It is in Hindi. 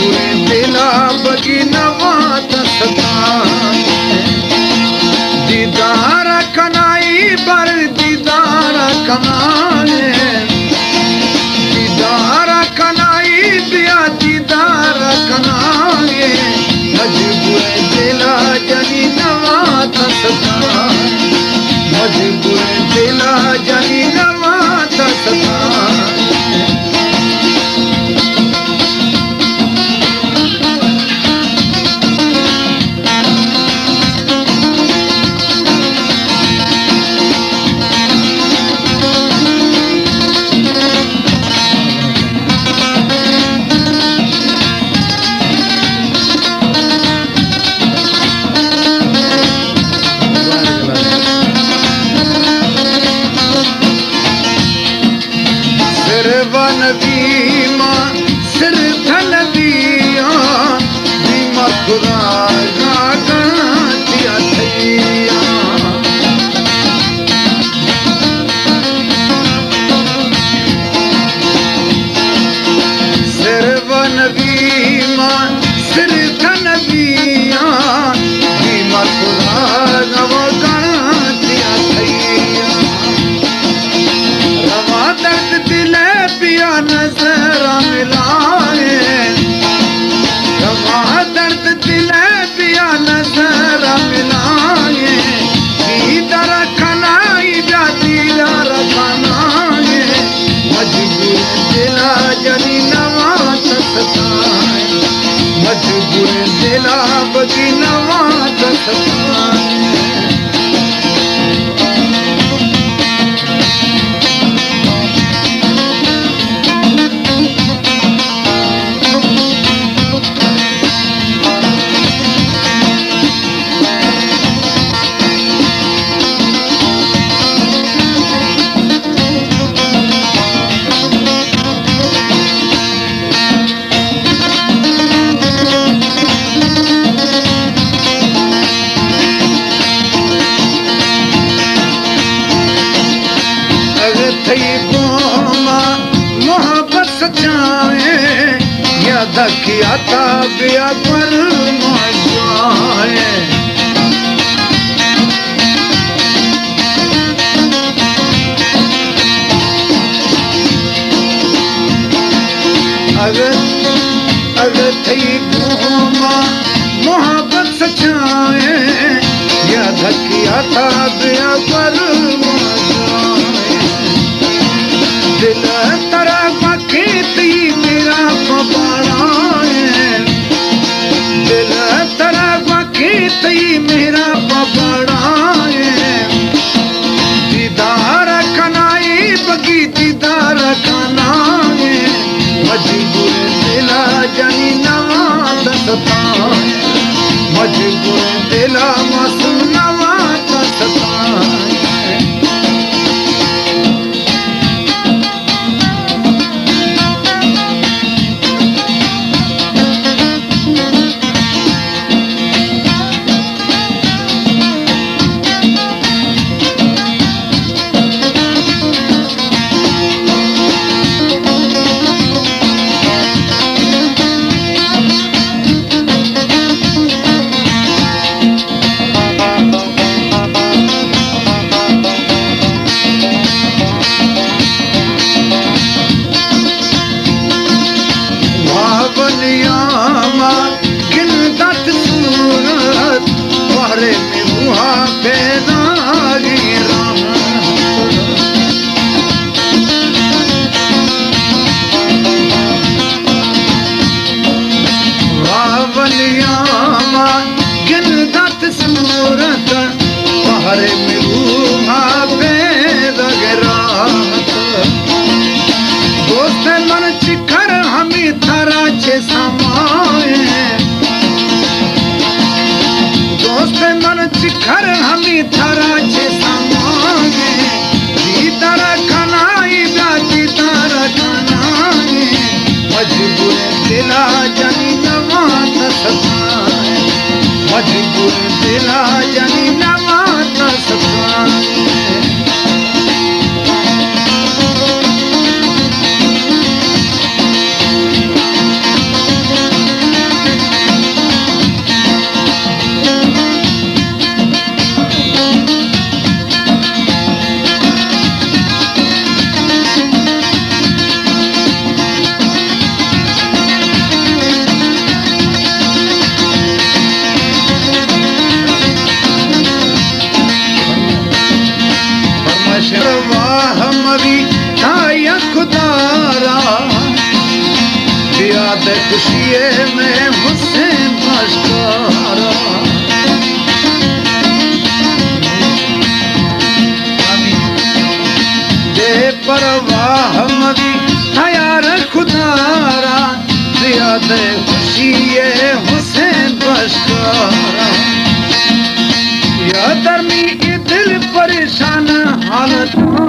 मजबूर दिला बगी नवात दीदार कनाई बर दीदार कनाए दीदार कनाई बिया दीदार कनाए मजबूर दिला जनी नवात मजबूर दिला जनी नवात बगी नवात धकिया ताबिया पर मजाए अगर थई घूमा मोहब्बत सचाए या धकिया ताबिया पर मजाए दिल तरा खेती मेरा पपाड़ा दिल तरा खेती मेरा पपाड़ा दीदार कनाई बगी दीदार कनाए मजबूर दिला जनी नवात मजबूर दिला मासूम नवात घर हमी थारा छे समागे दीदार खनाई बा दीदार खनाई मजबूर दिला जनी नवात सताए मजबूर दिला जनी नवात सताए याद खुशिए में हुसैन मस्कारा बेपरवाह मदी हयार खुदारा याद